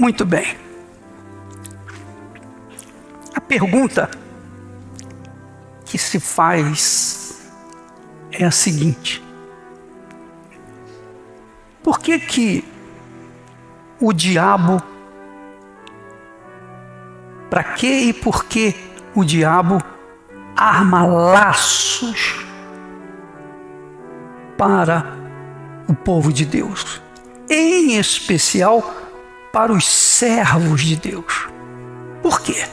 Muito bem. A pergunta que se faz é a seguinte: por que o diabo, para que e por que o diabo arma laços para o povo de Deus, em especial para os servos de Deus? Por quê?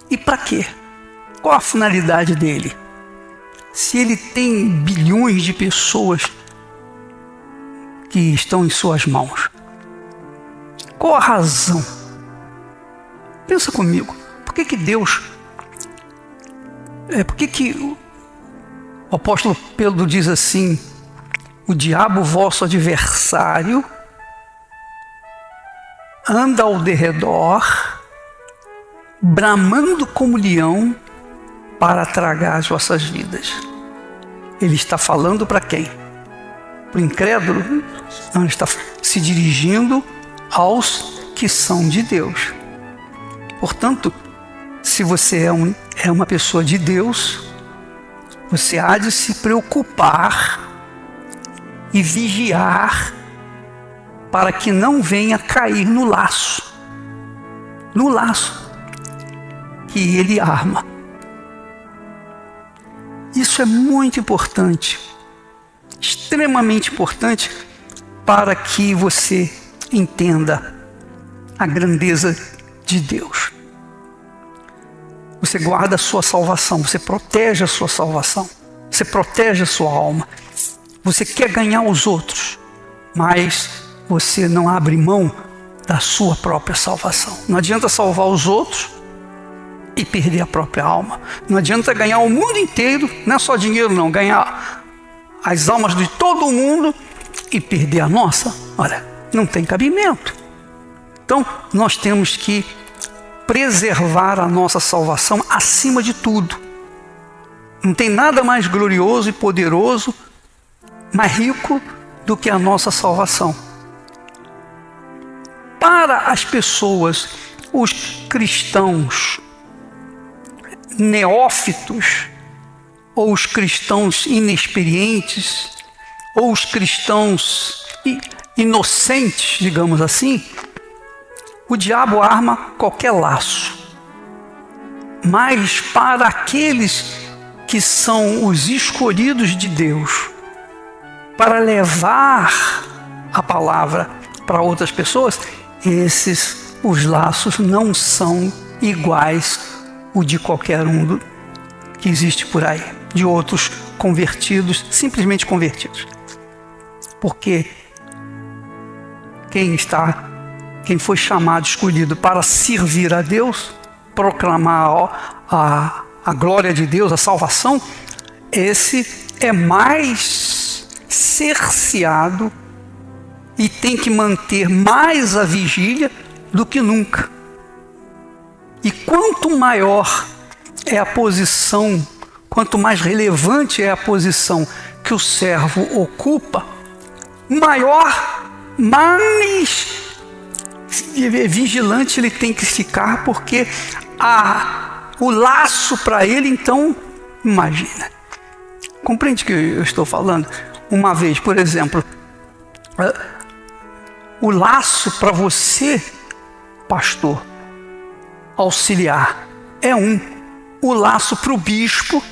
E para quê? Qual a finalidade dele? Se ele tem bilhões de pessoas que estão em suas mãos, qual a razão? Pensa comigo. Por que Deus... por que o apóstolo Pedro diz assim: o diabo, vosso adversário, anda ao derredor, bramando como leão, para tragar as vossas vidas? Ele está falando para quem? Para o incrédulo? Não, ele está se dirigindo aos que são de Deus. Portanto, se você é uma pessoa de Deus, você há de se preocupar e vigiar para que não venha cair no laço que ele arma. Isso é muito importante, extremamente importante, para que você entenda a grandeza de Deus. Você guarda a sua salvação, você protege a sua salvação, você protege a sua alma. Você quer ganhar os outros, mas você não abre mão da sua própria salvação. Não adianta salvar os outros e perder a própria alma. Não adianta ganhar o mundo inteiro, não é só dinheiro não, ganhar as almas de todo mundo e perder a nossa. Olha, não tem cabimento. Então, nós temos que preservar a nossa salvação acima de tudo. Não tem nada mais glorioso e poderoso, mais rico do que a nossa salvação. Para as pessoas, os cristãos neófitos, ou os cristãos inexperientes, ou os cristãos inocentes, digamos assim, o diabo arma qualquer laço. Mas para aqueles que são os escolhidos de Deus, para levar a palavra para outras pessoas, os laços não são iguais o de qualquer um que existe por aí, de outros convertidos, simplesmente convertidos. Porque quem foi chamado, escolhido para servir a Deus, proclamar a glória de Deus, a salvação, esse é mais cerceado e tem que manter mais a vigília do que nunca. E quanto maior é a posição, quanto mais relevante é a posição que o servo ocupa, mais vigilante ele tem que ficar, porque o laço para ele, então, imagina. Compreende o que eu estou falando? Uma vez, por exemplo, o laço para você, pastor, auxiliar, é um. O laço para o bispo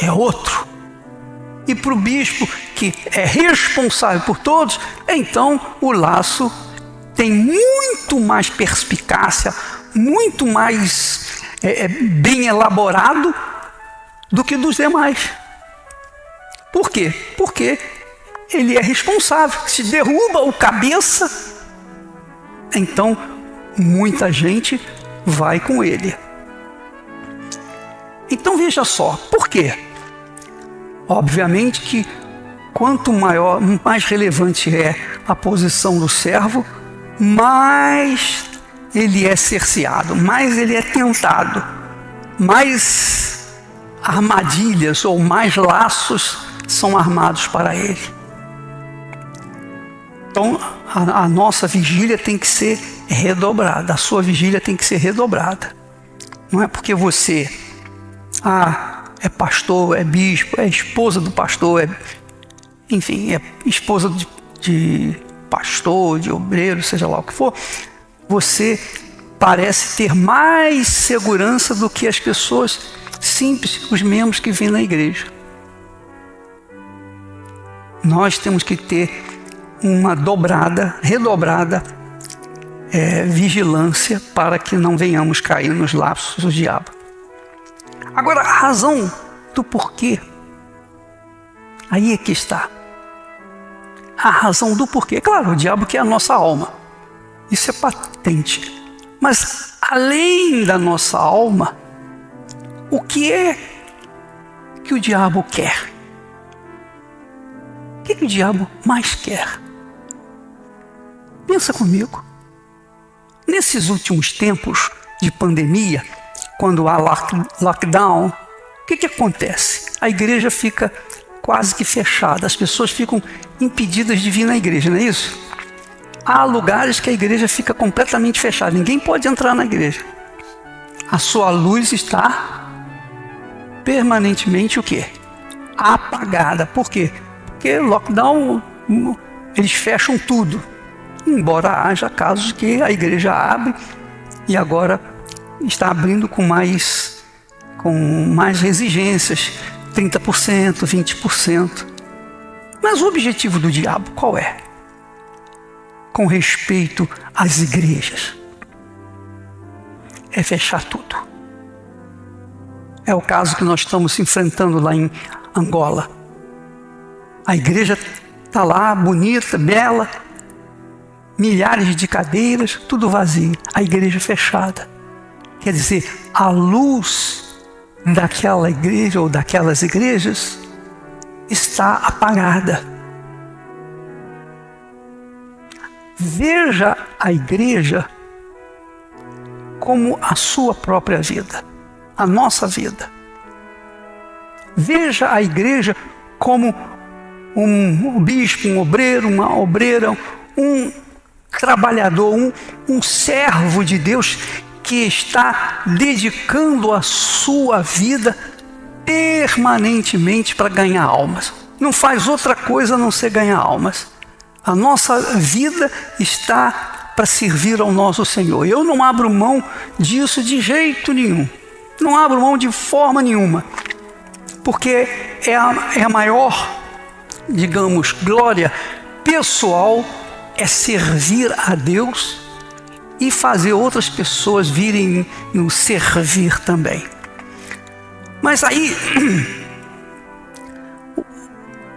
é outro. E para o bispo, que é responsável por todos, então o laço tem muito mais perspicácia, muito mais bem elaborado do que dos demais. Por quê? Porque ele é responsável. Se derruba o cabeça, então muita gente vai com ele. Então veja só, por quê? Obviamente que quanto mais relevante é a posição do servo, mais ele é cerceado, mais ele é tentado, mais armadilhas ou mais laços são armados para ele. Então, a nossa vigília tem que ser redobrada, a sua vigília tem que ser redobrada. Não é porque você é pastor, é bispo, é esposa do pastor, enfim, é esposa de pastor, de obreiro, seja lá o que for, você parece ter mais segurança do que as pessoas simples, os membros que vêm na igreja. Nós temos que ter uma redobrada vigilância para que não venhamos cair nos lapsos do diabo. Agora, a razão do porquê, aí é que está. A razão do porquê. Claro, o diabo quer a nossa alma. Isso é patente. Mas, além da nossa alma, o que é que o diabo quer? O que o diabo mais quer? Pensa comigo. Nesses últimos tempos de pandemia, quando há lockdown, o que acontece? A igreja fica quase que fechada, as pessoas ficam impedidas de vir na igreja, não é isso? Há lugares que a igreja fica completamente fechada, ninguém pode entrar na igreja. A sua luz está permanentemente o quê? Apagada. Por quê? Porque lockdown, eles fecham tudo. Embora haja casos que a igreja abre e agora está abrindo com mais exigências, 30%, 20%. Mas o objetivo do diabo qual é? Com respeito às igrejas, é fechar tudo. É o caso que nós estamos enfrentando lá em Angola. A igreja está lá, bonita, bela, milhares de cadeiras, tudo vazio, a igreja fechada. Quer dizer, a luz daquela igreja ou daquelas igrejas está apagada. Veja a igreja como a sua própria vida, a nossa vida. Veja a igreja como um bispo, um obreiro, uma obreira, um trabalhador, um servo de Deus que está dedicando a sua vida permanentemente para ganhar almas. Não faz outra coisa a não ser ganhar almas. A nossa vida está para servir ao nosso Senhor. Eu não abro mão disso de jeito nenhum. Não abro mão de forma nenhuma. Porque é a maior, digamos, glória pessoal é servir a Deus e fazer outras pessoas virem nos servir também. Mas aí,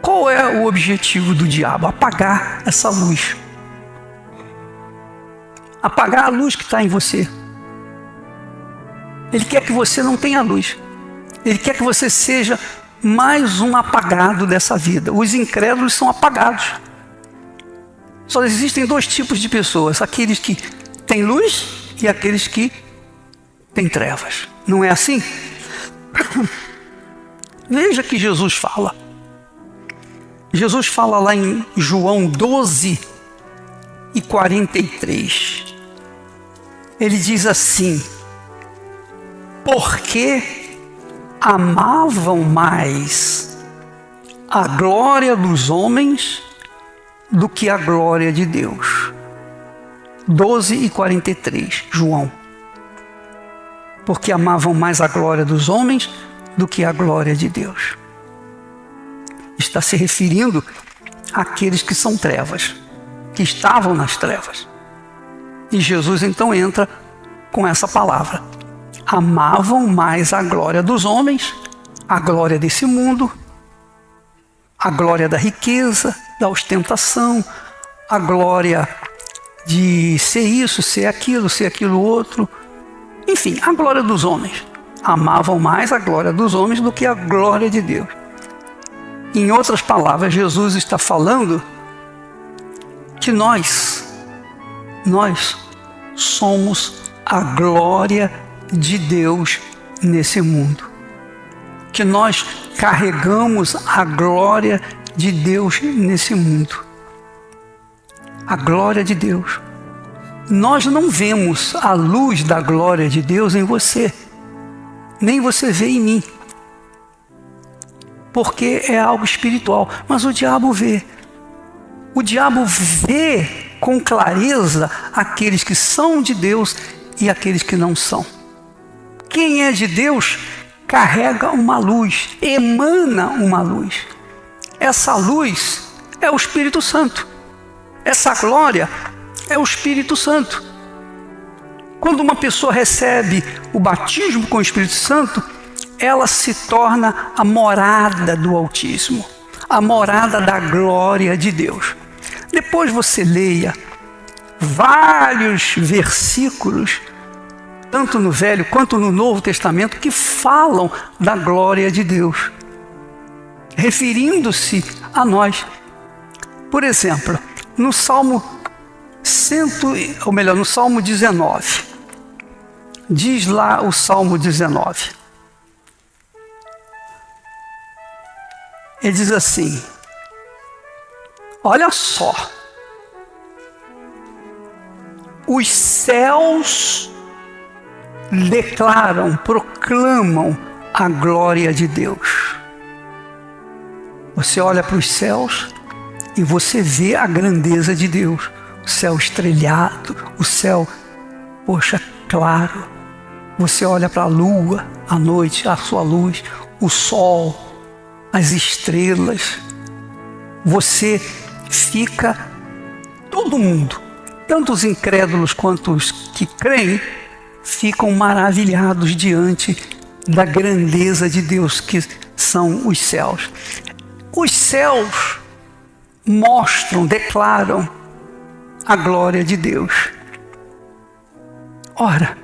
qual é o objetivo do diabo? Apagar essa luz. Apagar a luz que está em você. Ele quer que você não tenha luz. Ele quer que você seja mais um apagado dessa vida. Os incrédulos são apagados. Só existem dois tipos de pessoas: aqueles que têm luz e aqueles que têm trevas. Não é assim? Veja que Jesus fala. Jesus fala lá em João 12:43. Ele diz assim: porque amavam mais a glória dos homens do que a glória de Deus. 12:43, João. Porque amavam mais a glória dos homens do que a glória de Deus. Está se referindo àqueles que são trevas, que estavam nas trevas. E Jesus então entra com essa palavra. Amavam mais a glória dos homens, a glória desse mundo, a glória da riqueza, da ostentação, a glória de ser isso, ser aquilo outro. Enfim, a glória dos homens. Amavam mais a glória dos homens do que a glória de Deus. Em outras palavras, Jesus está falando que nós somos a glória de Deus nesse mundo. Que nós carregamos a glória de Deus nesse mundo. a glória de Deus. Nós não vemos a luz da glória de Deus em você, nem você vê em mim, porque é algo espiritual, mas o diabo vê. O diabo vê com clareza aqueles que são de Deus e aqueles que não são. Quem é de Deus carrega uma luz, emana uma luz. Essa luz é o Espírito Santo. Essa glória é o Espírito Santo. Quando uma pessoa recebe o batismo com o Espírito Santo, ela se torna a morada do Altíssimo, a morada da glória de Deus. Depois você leia vários versículos, tanto no Velho quanto no Novo Testamento, que falam da glória de Deus, referindo-se a nós. Por exemplo, no Salmo no Salmo 19, diz lá o Salmo 19, ele diz assim, olha só, os céus declaram, proclamam a glória de Deus. Você olha para os céus e você vê a grandeza de Deus. O céu estrelhado, o céu, claro. Você olha para a lua, à noite, a sua luz, o sol, as estrelas. Você fica, todo mundo, tanto os incrédulos quanto os que creem, ficam maravilhados diante da grandeza de Deus, que são os céus. Os céus mostram, declaram a glória de Deus. Ora,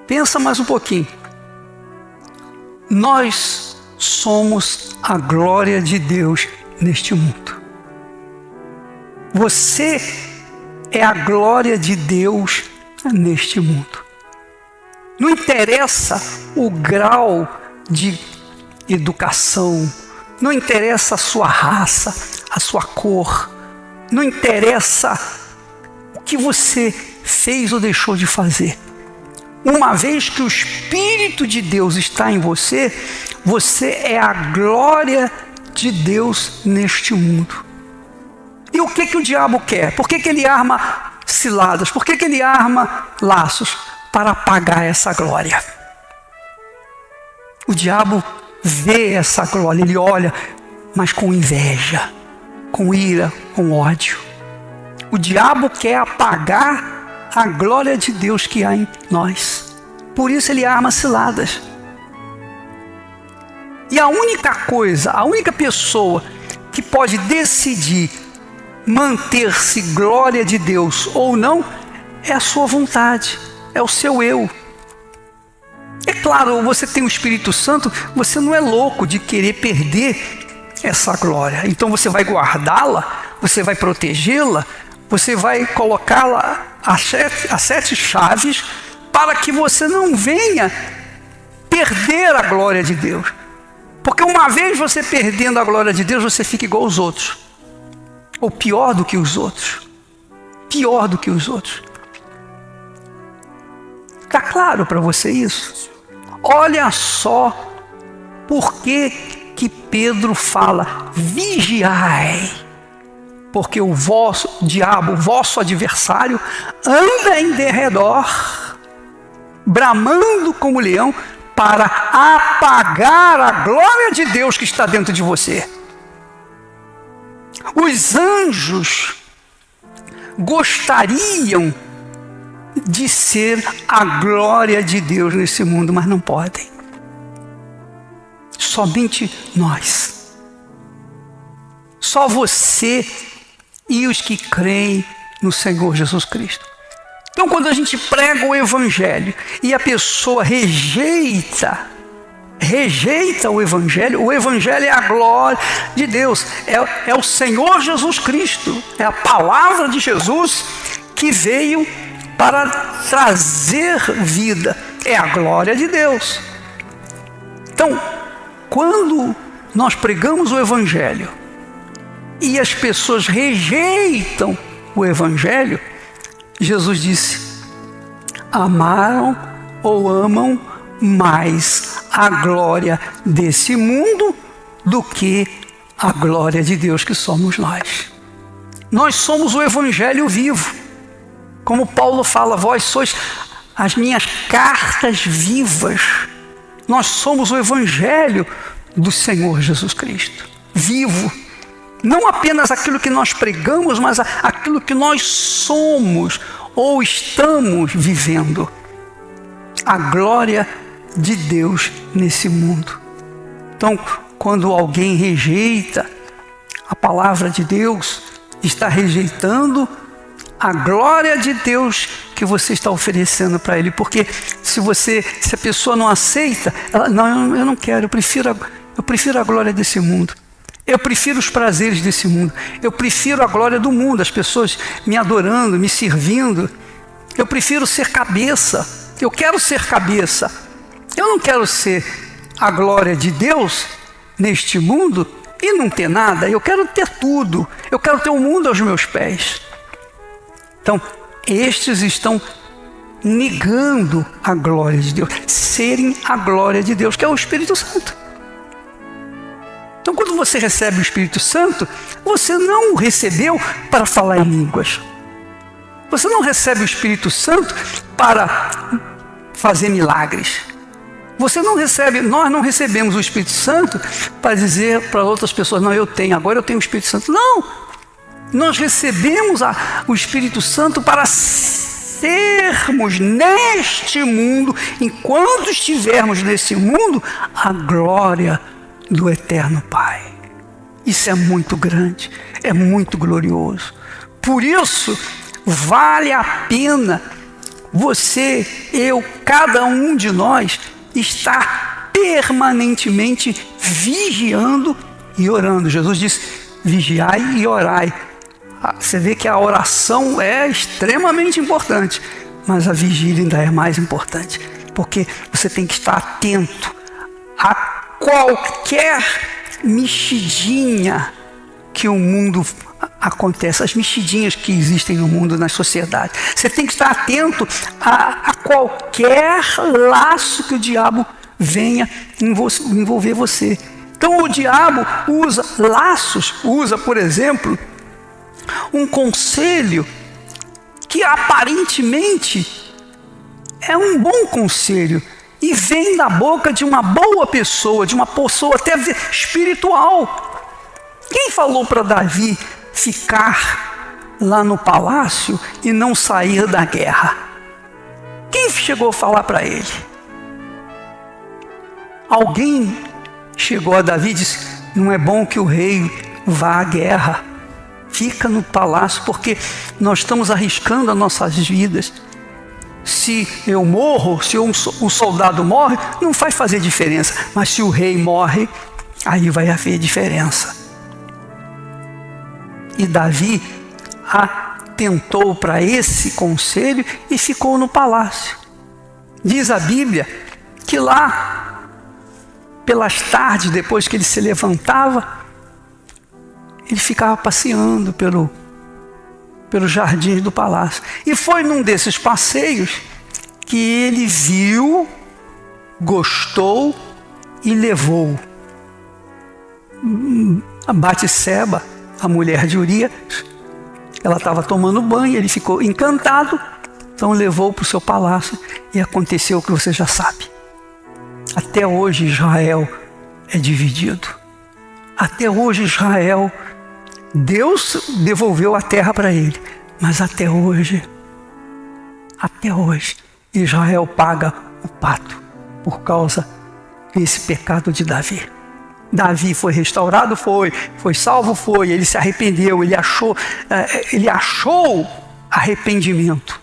pensa mais um pouquinho. Nós somos a glória de Deus neste mundo. Você é a glória de Deus neste mundo. Não interessa o grau de educação, não interessa a sua raça, a sua cor, não interessa o que você fez ou deixou de fazer. Uma vez que o Espírito de Deus está em você, você é a glória de Deus neste mundo. E o que o diabo quer? Por que ele arma ciladas? Por que ele arma laços? Para apagar essa glória. O diabo vê essa glória, ele olha, mas com inveja, com ira, com ódio. O diabo quer apagar a glória de Deus que há em nós. Por isso ele arma ciladas. E a única pessoa que pode decidir manter-se glória de Deus ou não, é a sua vontade, é o seu eu. É claro, você tem o Espírito Santo, você não é louco de querer perder essa glória. Então você vai guardá-la, você vai protegê-la, você vai colocá-la às 7 chaves para que você não venha perder a glória de Deus. Porque uma vez você perdendo a glória de Deus, você fica igual aos outros. Ou pior do que os outros. Pior do que os outros. Está claro para você isso? Olha só por que Pedro fala, vigiai, porque o vosso diabo, o vosso adversário, anda em derredor, bramando como leão, para apagar a glória de Deus que está dentro de você. Os anjos gostariam de ser a glória de Deus nesse mundo, mas não podem. Somente nós. Só você e os que creem no Senhor Jesus Cristo. Então, quando a gente prega o Evangelho e a pessoa rejeita o Evangelho é a glória de Deus, é o Senhor Jesus Cristo, é a palavra de Jesus que veio para trazer vida, é a glória de Deus. Então, quando nós pregamos o Evangelho e as pessoas rejeitam o Evangelho, Jesus disse: amaram ou amam mais a glória desse mundo do que a glória de Deus, que somos nós. Nós somos o Evangelho vivo. Como Paulo fala, vós sois as minhas cartas vivas. Nós somos o Evangelho do Senhor Jesus Cristo, vivo. Não apenas aquilo que nós pregamos, mas aquilo que nós somos ou estamos vivendo. A glória de Deus nesse mundo. Então, quando alguém rejeita a palavra de Deus, está rejeitando a glória de Deus que você está oferecendo para ele. Porque se a pessoa não aceita, ela, não, eu não quero, eu prefiro a glória desse mundo. Eu prefiro os prazeres desse mundo. Eu prefiro a glória do mundo, as pessoas me adorando, me servindo. Eu prefiro ser cabeça. Eu quero ser cabeça. Eu não quero ser a glória de Deus neste mundo e não ter nada. Eu quero ter tudo. Eu quero ter o mundo aos meus pés. Então, estes estão negando a glória de Deus, serem a glória de Deus, que é o Espírito Santo. Então, quando você recebe o Espírito Santo, você não o recebeu para falar em línguas. Você não recebe o Espírito Santo para fazer milagres. Nós não recebemos o Espírito Santo para dizer para outras pessoas, não, agora eu tenho o Espírito Santo. Não! Nós recebemos o Espírito Santo para sermos neste mundo, enquanto estivermos nesse mundo, a glória do Eterno Pai. Isso é muito grande, é muito glorioso. Por isso, vale a pena você, eu, cada um de nós, estar permanentemente vigiando e orando. Jesus disse: vigiai e orai. Você vê que a oração é extremamente importante, mas a vigília ainda é mais importante, porque você tem que estar atento a qualquer mexidinha que o mundo acontece, as mexidinhas que existem no mundo, na sociedade. Você tem que estar atento a qualquer laço que o diabo venha envolver você. Então o diabo usa laços, por exemplo, um conselho que aparentemente é um bom conselho e vem da boca de uma boa pessoa, de uma pessoa até espiritual. Quem falou para Davi ficar lá no palácio e não sair da guerra? Quem chegou a falar para ele? Alguém chegou a Davi e disse: não é bom que o rei vá à guerra. Fica no palácio, porque nós estamos arriscando as nossas vidas. Se eu morro, se um soldado morre, não vai fazer diferença. Mas se o rei morre, aí vai haver diferença. E Davi atentou para esse conselho e ficou no palácio. Diz a Bíblia que lá, pelas tardes, depois que ele se levantava, ele ficava passeando pelo jardim do palácio. E foi num desses passeios que ele viu, gostou e levou a Batseba, a mulher de Urias. Ela estava tomando banho, ele ficou encantado, então levou para o seu palácio e aconteceu o que você já sabe. Até hoje Israel é dividido. Até hoje Israel, Deus devolveu a terra para ele, mas até hoje, Israel paga o pato por causa desse pecado de Davi. Davi foi restaurado, foi salvo, ele se arrependeu, ele achou arrependimento.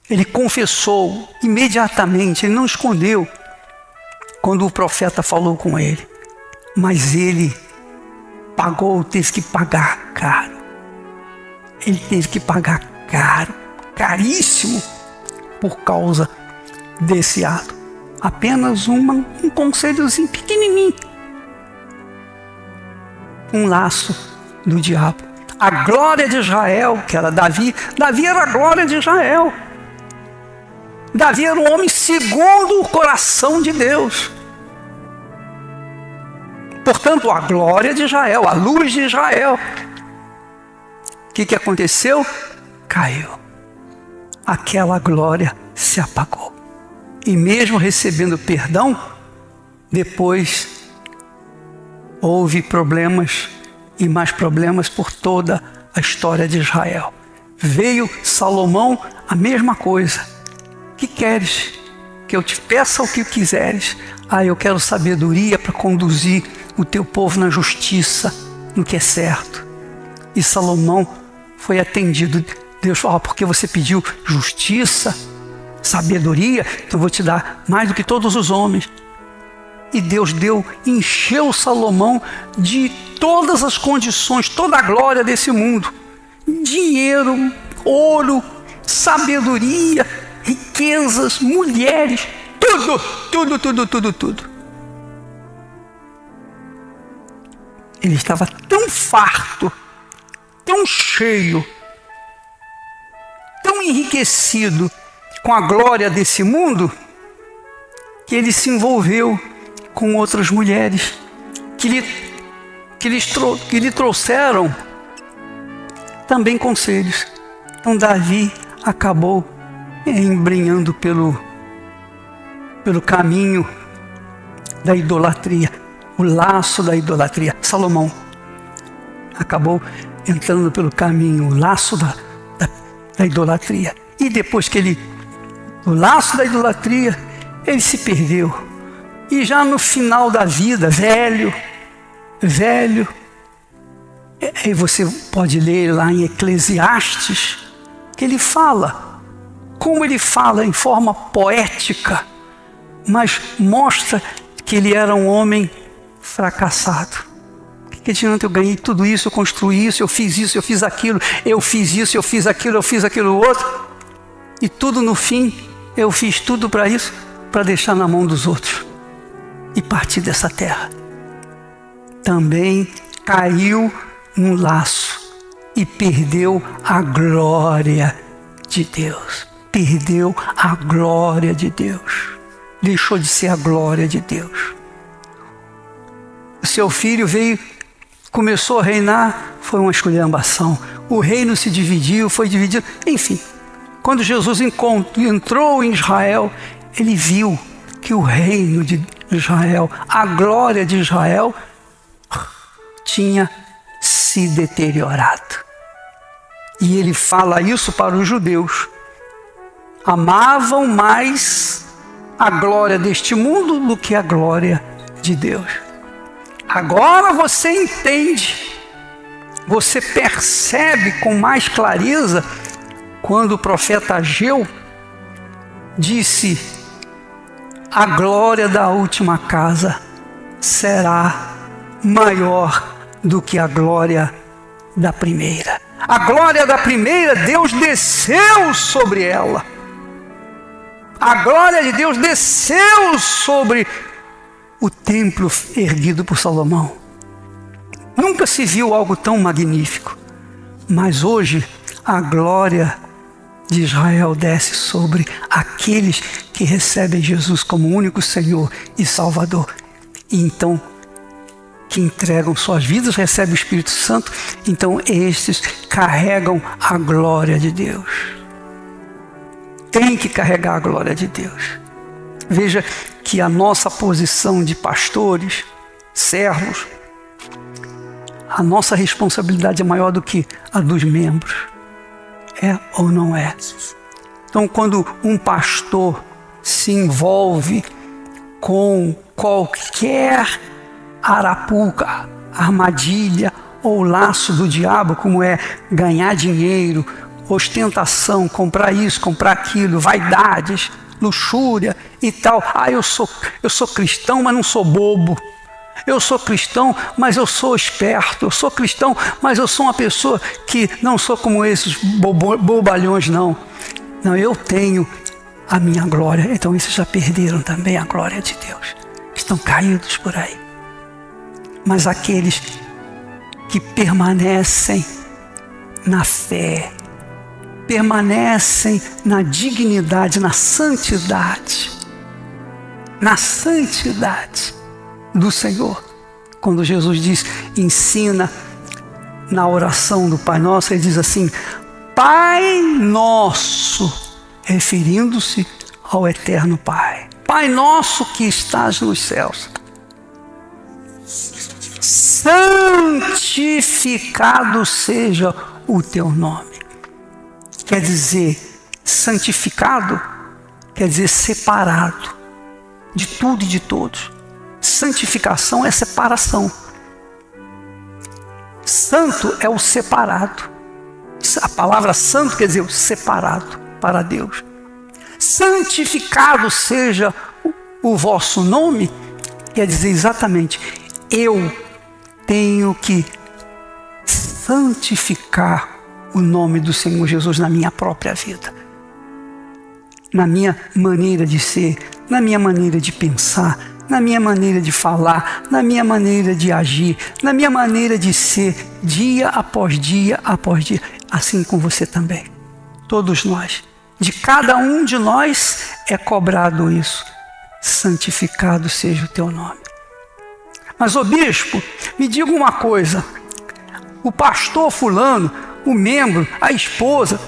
Ele confessou imediatamente, ele não escondeu quando o profeta falou com ele, mas ele teve que pagar caro. Ele teve que pagar caro, caríssimo, por causa desse ato. Apenas um conselhozinho pequenininho. Um laço do diabo. A glória de Israel, que era Davi, Davi era a glória de Israel. Davi era um homem segundo o coração de Deus. Portanto, a glória de Israel, a luz de Israel. O que aconteceu? Caiu. Aquela glória se apagou. E mesmo recebendo perdão, depois houve problemas e mais problemas por toda a história de Israel. Veio Salomão, a mesma coisa. Que queres? Que eu te peça o que quiseres. Eu quero sabedoria para conduzir o teu povo na justiça, no que é certo. E Salomão foi atendido. Deus falou, porque você pediu justiça, sabedoria, então eu vou te dar mais do que todos os homens. E Deus encheu Salomão de todas as condições, toda a glória desse mundo. Dinheiro, ouro, sabedoria, riquezas, mulheres, tudo. Ele estava tão farto, tão cheio, tão enriquecido com a glória desse mundo, que ele se envolveu com outras mulheres que lhe trouxeram também conselhos. Então Davi acabou embrenhando pelo caminho da idolatria, o laço da idolatria. Salomão acabou entrando pelo caminho, o laço da idolatria. E depois que o laço da idolatria, ele se perdeu. E já no final da vida, velho, aí você pode ler lá em Eclesiastes, que ele fala, como ele fala em forma poética, mas mostra que ele era um homem fracassado. Que adianta? Eu ganhei tudo isso, eu construí isso, eu fiz aquilo, eu fiz isso, eu fiz aquilo outro, e tudo no fim, eu fiz tudo para isso, para deixar na mão dos outros e partir dessa terra. Também caiu num laço e perdeu a glória de Deus. Perdeu a glória de Deus. Deixou de ser a glória de Deus. O seu filho começou a reinar, foi uma esculhambação. O reino se dividiu, foi dividido. Enfim, quando Jesus entrou em Israel, ele viu que o reino de Israel, a glória de Israel, tinha se deteriorado. E ele fala isso para os judeus. Amavam mais a glória deste mundo do que a glória de Deus. Agora você entende, você percebe com mais clareza quando o profeta Ageu disse: a glória da última casa será maior do que a glória da primeira. A glória da primeira, Deus desceu sobre ela. A glória de Deus desceu sobre o templo erguido por Salomão. Nunca se viu algo tão magnífico. Mas hoje a glória de Israel desce sobre aqueles que recebem Jesus como único Senhor e Salvador. E então, que entregam suas vidas, recebem o Espírito Santo, então estes carregam a glória de Deus. Tem que carregar a glória de Deus. Veja que a nossa posição de pastores, servos, a nossa responsabilidade é maior do que a dos membros. É ou não é? Então, quando um pastor se envolve com qualquer arapuca, armadilha ou laço do diabo, como é ganhar dinheiro, ostentação, comprar isso, comprar aquilo, vaidades, luxúria e tal. Eu sou cristão, mas não sou bobo. Eu sou cristão, mas eu sou esperto. Eu sou cristão, mas eu sou uma pessoa que não sou como esses bobalhões, não. Não, eu tenho a minha glória. Então esses já perderam também a glória de Deus. Estão caídos por aí. Mas aqueles que permanecem na fé, permanecem na dignidade, na santidade do Senhor. Quando Jesus diz, ensina na oração do Pai Nosso, ele diz assim: Pai Nosso, referindo-se ao Eterno Pai. Pai Nosso que estás nos céus, santificado seja o teu nome. Quer dizer, santificado quer dizer separado de tudo e de todos. Santificação é separação. Santo é o separado. A palavra santo quer dizer o separado para Deus. Santificado seja o vosso nome, quer dizer exatamente, eu tenho que santificar o nome do Senhor Jesus na minha própria vida, na minha maneira de ser, na minha maneira de pensar, na minha maneira de falar, na minha maneira de agir, na minha maneira de ser, dia após dia após dia, assim com você também. Todos nós, de cada um de nós é cobrado isso. Santificado seja o teu nome. Mas, ô bispo, me diga uma coisa, o pastor fulano, o membro, a esposa,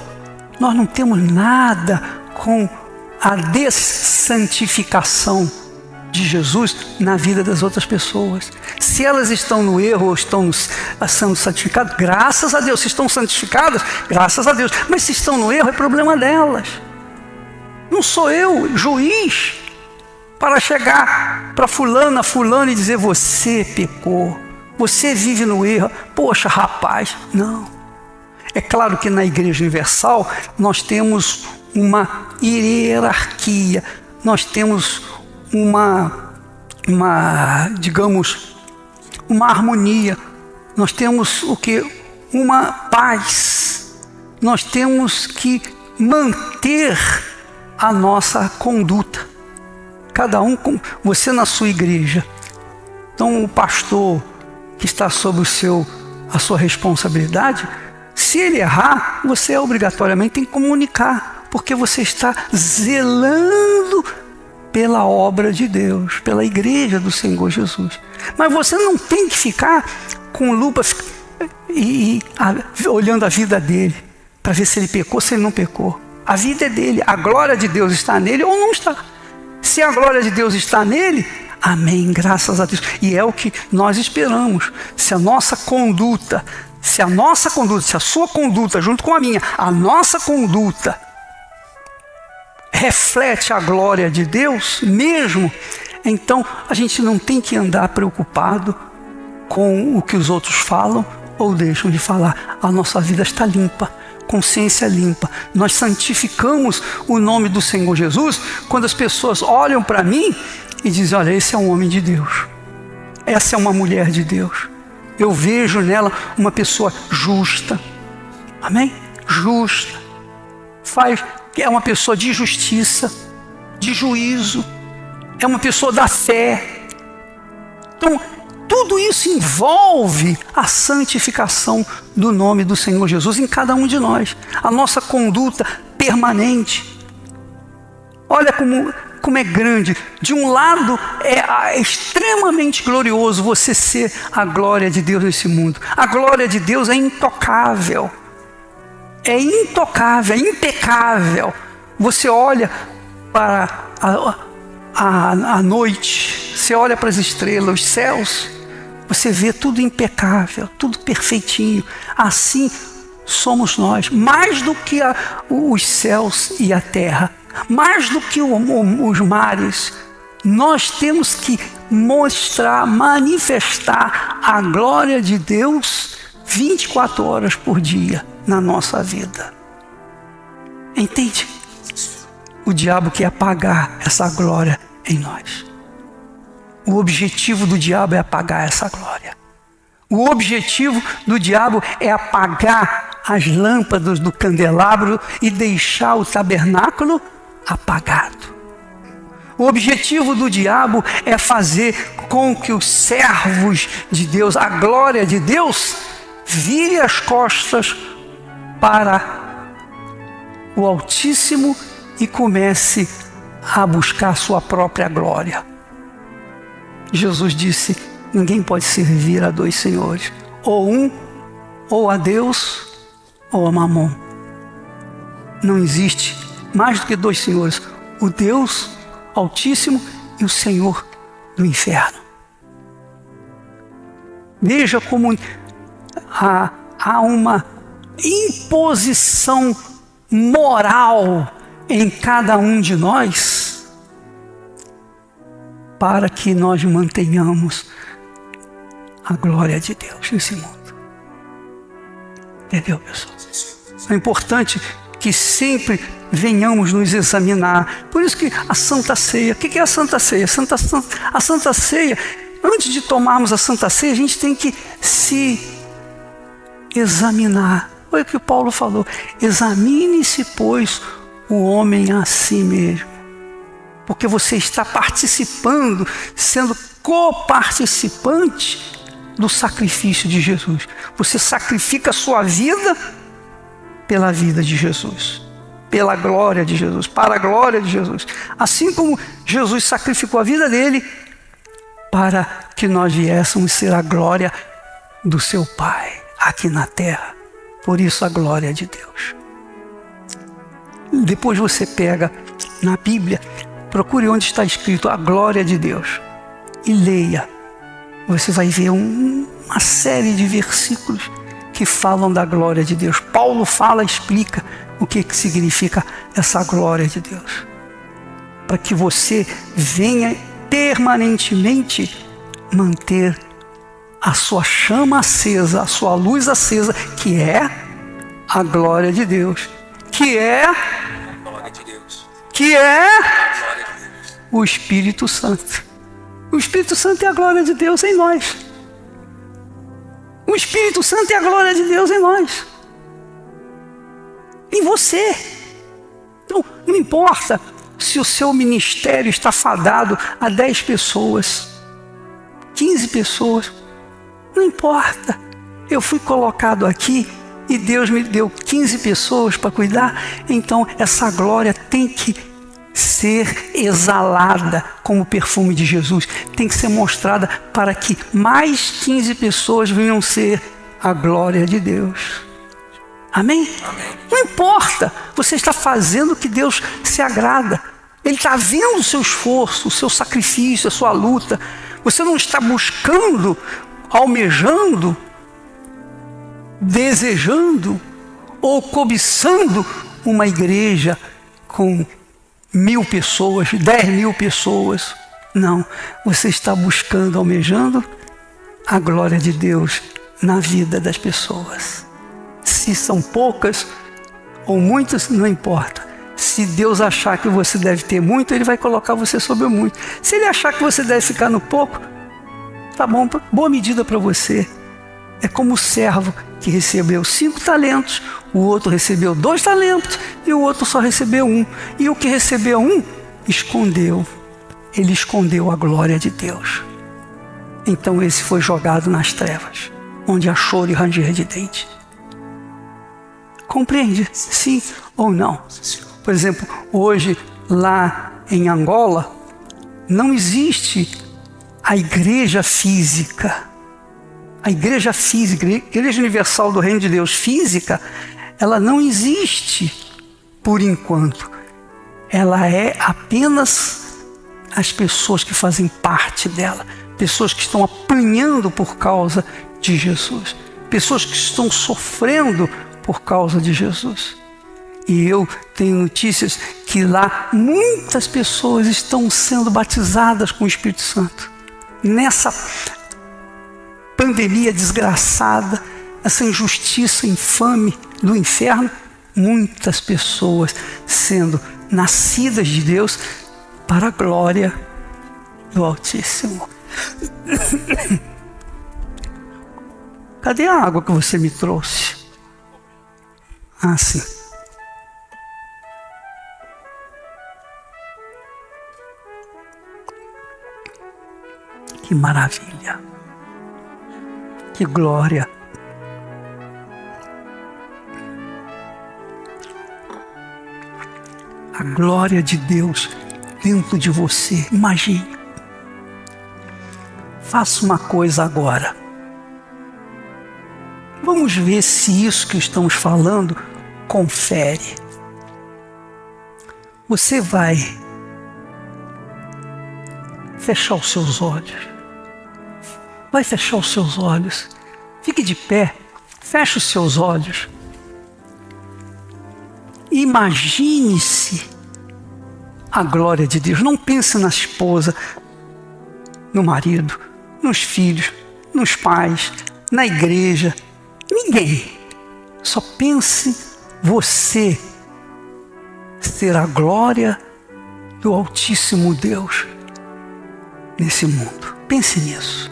nós não temos nada com a dessantificação de Jesus na vida das outras pessoas. Se elas estão no erro ou estão sendo santificadas, graças a Deus. Se estão santificadas, graças a Deus. Mas se estão no erro, é problema delas. Não sou eu, juiz, para chegar para fulano e dizer: você pecou, você vive no erro. Poxa, rapaz, não. É claro que na Igreja Universal nós temos uma hierarquia, nós temos digamos, uma harmonia, nós temos o que? Uma paz. Nós temos que manter a nossa conduta. Cada um, você na sua igreja. Então o pastor que está sob a sua responsabilidade, se ele errar, você obrigatoriamente tem que comunicar, porque você está zelando pela obra de Deus, pela igreja do Senhor Jesus. Mas você não tem que ficar com lupa e olhando a vida dele, para ver se ele pecou, se ele não pecou. A vida é dele, a glória de Deus está nele ou não está. Se a glória de Deus está nele, amém, graças a Deus. E é o que nós esperamos. Se a sua conduta, junto com a minha, a nossa conduta reflete a glória de Deus mesmo, então a gente não tem que andar preocupado com o que os outros falam ou deixam de falar. A nossa vida está limpa, consciência limpa. Nós santificamos o nome do Senhor Jesus quando as pessoas olham para mim e dizem: olha, esse é um homem de Deus, essa é uma mulher de Deus. Eu vejo nela uma pessoa justa, amém? Justa, é uma pessoa de justiça, de juízo, é uma pessoa da fé. Então, tudo isso envolve a santificação do nome do Senhor Jesus em cada um de nós, a nossa conduta permanente. Olha como é grande. De um lado é extremamente glorioso você ser a glória de Deus nesse mundo. A glória de Deus é intocável. É intocável, é impecável. Você olha para a noite, você olha para as estrelas, os céus, você vê tudo impecável, tudo perfeitinho. Assim somos nós, mais do que os céus e a terra, mais do que os mares. Nós temos que mostrar, manifestar a glória de Deus 24 horas por dia na nossa vida. Entende? O diabo quer apagar essa glória em nós. O objetivo do diabo é apagar essa glória. O objetivo do diabo é apagar as lâmpadas do candelabro e deixar o tabernáculo apagado. O objetivo do diabo é fazer com que os servos de Deus, a glória de Deus, vire as costas para o Altíssimo e comece a buscar a sua própria glória. Jesus disse: ninguém pode servir a dois senhores, ou a Deus, ou a Mamon. Não existe mais do que dois senhores, o Deus Altíssimo e o Senhor do inferno. Veja como há uma imposição moral em cada um de nós para que nós mantenhamos a glória de Deus nesse mundo. Entendeu, pessoal? É importante que sempre venhamos nos examinar. Por isso que a Santa Ceia, o que é a Santa Ceia? A Santa Ceia, antes de tomarmos a Santa Ceia, a gente tem que se examinar. Foi o que o Paulo falou: examine-se, pois, o homem a si mesmo. Porque você está participando, sendo coparticipante do sacrifício de Jesus. Você sacrifica a sua vida pela vida de Jesus, pela glória de Jesus, para a glória de Jesus. Assim como Jesus sacrificou a vida dele para que nós viéssemos ser a glória do seu Pai aqui na terra. Por isso a glória de Deus. Depois você pega na Bíblia, procure onde está escrito a glória de Deus e leia. Você vai ver uma série de versículos que falam da glória de Deus. Paulo explica o que significa essa glória de Deus. Para que você venha permanentemente manter a sua chama acesa, a sua luz acesa, que é a glória de Deus. Que é o Espírito Santo. O Espírito Santo é a glória de Deus em nós. O Espírito Santo é a glória de Deus em nós. Em você. Então, não importa se o seu ministério está fadado a 10 pessoas, 15 pessoas. Não importa. Eu fui colocado aqui e Deus me deu 15 pessoas para cuidar. Então, essa glória tem que ser exalada como o perfume de Jesus. Tem que ser mostrada para que mais 15 pessoas venham ser a glória de Deus. Amém? Amém. Não importa. Você está fazendo o que Deus se agrada. Ele está vendo o seu esforço, o seu sacrifício, a sua luta. Você não está buscando, almejando, desejando ou cobiçando uma igreja com 1.000 pessoas, 10.000 pessoas. Não, você está buscando, almejando a glória de Deus na vida das pessoas. Se são poucas ou muitas, não importa. Se Deus achar que você deve ter muito, Ele vai colocar você sobre o muito. Se Ele achar que você deve ficar no pouco, tá bom, boa medida para você. É como o servo que recebeu 5 talentos, o outro recebeu 2 talentos e o outro só recebeu 1. E o que recebeu 1, escondeu. Ele escondeu a glória de Deus. Então esse foi jogado nas trevas, onde há choro e ranger de dente. Compreende? Sim ou não? Por exemplo, hoje lá em Angola, não existe a igreja física. A igreja física, a Igreja Universal do Reino de Deus física, ela não existe por enquanto. Ela é apenas as pessoas que fazem parte dela, pessoas que estão apanhando por causa de Jesus, pessoas que estão sofrendo por causa de Jesus. E eu tenho notícias que lá muitas pessoas estão sendo batizadas com o Espírito Santo. Nessa pandemia desgraçada, essa injustiça infame do inferno, muitas pessoas sendo nascidas de Deus para a glória do Altíssimo. Cadê a água que você me trouxe? Ah, sim. Que maravilha. Que glória. a glória de Deus dentro de você. Imagine. Faça uma coisa agora. Vamos ver se isso que estamos falando confere. Você vai fechar os seus olhos. Vai fechar os seus olhos. Fique de pé. Feche os seus olhos. Imagine-se a glória de Deus. Não pense na esposa, no marido, nos filhos, nos pais, na igreja. Ninguém. Só pense você ser a glória do Altíssimo Deus nesse mundo. Pense nisso.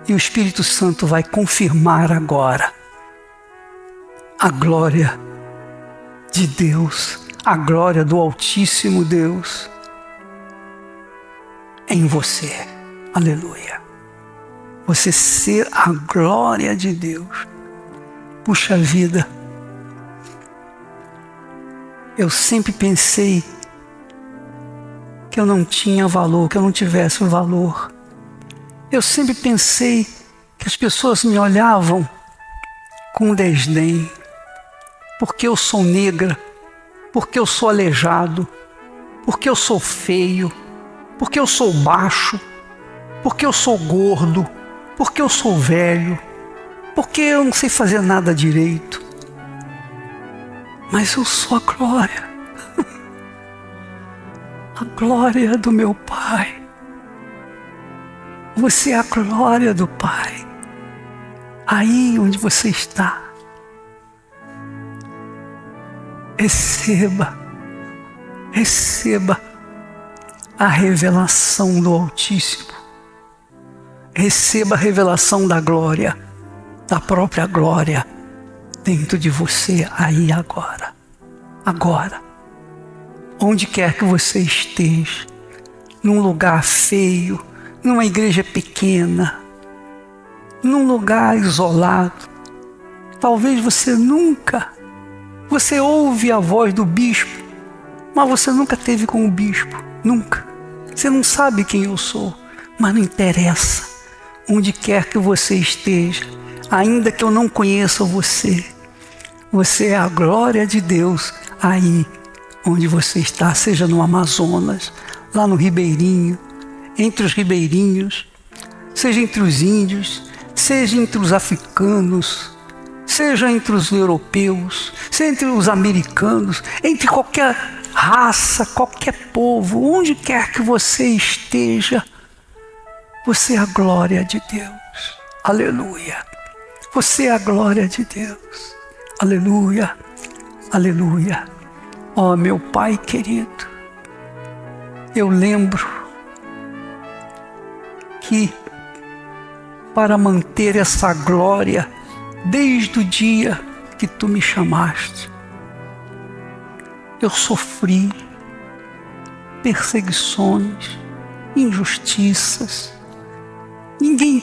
E o Espírito Santo vai confirmar agora a glória de Deus, a glória do Altíssimo Deus em você. Aleluia. Você ser a glória de Deus. Puxa vida, eu sempre pensei que eu não tinha valor, que eu não tivesse valor. Eu sempre pensei que as pessoas me olhavam com desdém, porque eu sou negra, porque eu sou aleijado, porque eu sou feio, porque eu sou baixo, porque eu sou gordo, porque eu sou velho, porque eu não sei fazer nada direito. Mas eu sou a glória. A glória do meu Pai. Você é a glória do Pai. Aí onde você está. Receba a revelação do Altíssimo. Receba a revelação da glória, da própria glória dentro de você aí agora. Agora. Onde quer que você esteja, num lugar feio, numa igreja pequena, num lugar isolado, talvez você ouve a voz do bispo, mas você nunca esteve com o bispo, nunca. Você não sabe quem eu sou, mas não interessa. Onde quer que você esteja, ainda que eu não conheça você, você é a glória de Deus aí onde você está, seja no Amazonas, lá no Ribeirinho, entre os ribeirinhos, seja entre os índios, seja entre os africanos, seja entre os europeus, seja entre os americanos, entre qualquer raça, qualquer povo, onde quer que você esteja, você é a glória de Deus. Aleluia. Você é a glória de Deus. Aleluia. Aleluia. Ó, meu Pai querido, eu lembro que para manter essa glória desde o dia que Tu me chamaste, eu sofri perseguições, injustiças, ninguém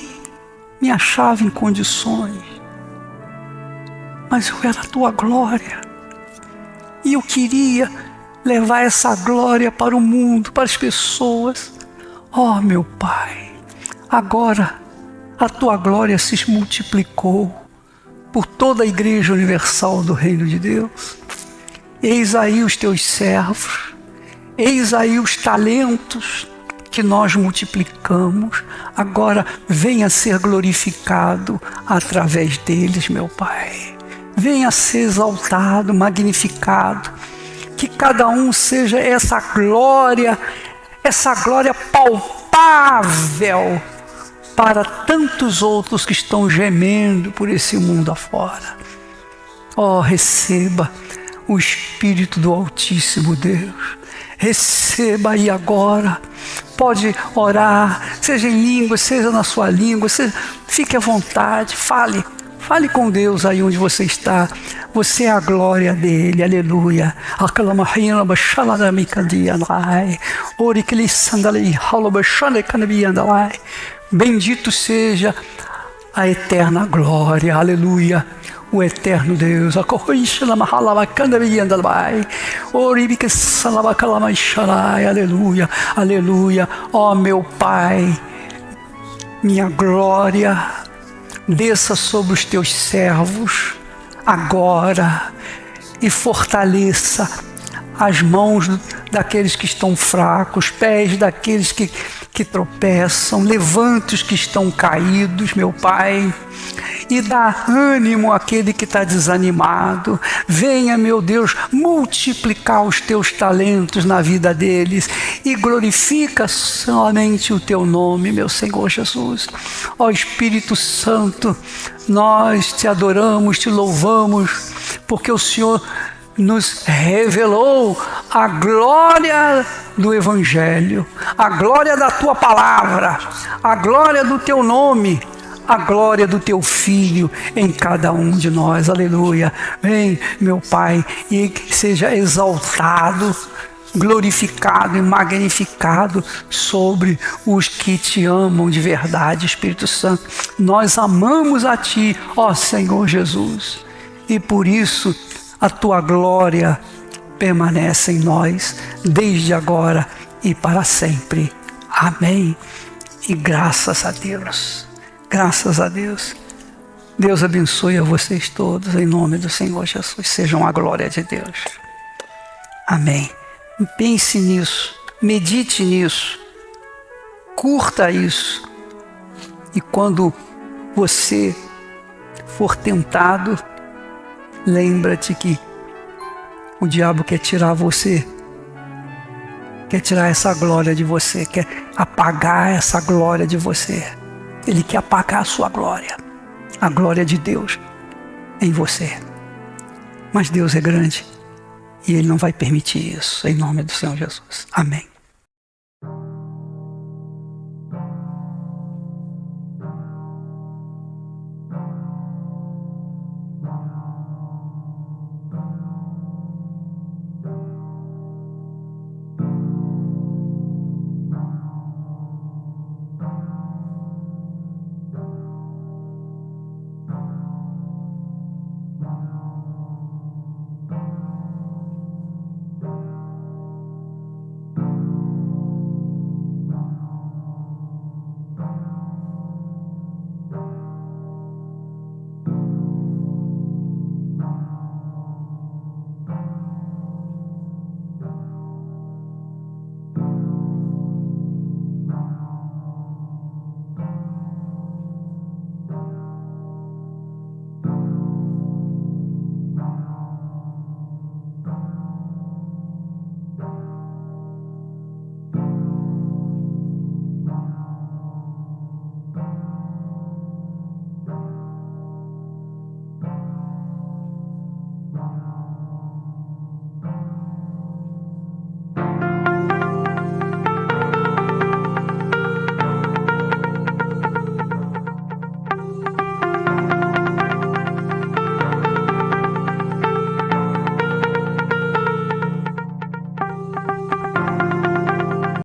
me achava em condições, mas eu era a Tua glória. E eu queria levar essa glória para o mundo, para as pessoas. Oh, meu Pai, agora a Tua glória se multiplicou por toda a Igreja Universal do Reino de Deus. Eis aí os Teus servos, eis aí os talentos que nós multiplicamos. Agora venha ser glorificado através deles, meu Pai. Venha ser exaltado, magnificado, que cada um seja essa glória palpável para tantos outros que estão gemendo por esse mundo afora. Oh, receba o Espírito do Altíssimo Deus. Receba aí agora. Pode orar, seja em língua, seja na sua língua, fique à vontade, fale com Deus aí onde você está. Você é a glória dele, aleluia. Bendito seja a eterna glória, aleluia. o eterno Deus. Aleluia, aleluia. Ó meu Pai, minha glória, desça sobre os teus servos agora e fortaleça as mãos daqueles que estão fracos, os pés daqueles que tropeçam, levanta os que estão caídos, meu Pai, e dá ânimo àquele que está desanimado. Venha, meu Deus, multiplicar os teus talentos na vida deles e glorifica somente o teu nome, meu Senhor Jesus. Ó Espírito Santo, nós te adoramos, te louvamos, porque o Senhor nos revelou a glória do Evangelho, a glória da tua palavra, a glória do teu nome, a glória do teu Filho em cada um de nós. Aleluia. Vem, meu Pai, e seja exaltado, glorificado e magnificado sobre os que te amam de verdade, Espírito Santo. Nós amamos a Ti, ó Senhor Jesus, e por isso a Tua glória permanece em nós, desde agora e para sempre. Amém. E graças a Deus. Graças a Deus. Deus abençoe a vocês todos, em nome do Senhor Jesus. Sejam a glória de Deus. Amém. Pense nisso, medite nisso, curta isso. E quando você for tentado, lembra-te que o diabo quer tirar você, quer tirar essa glória de você, quer apagar essa glória de você. Ele quer apagar a sua glória, a glória de Deus em você. Mas Deus é grande e Ele não vai permitir isso, em nome do Senhor Jesus. Amém.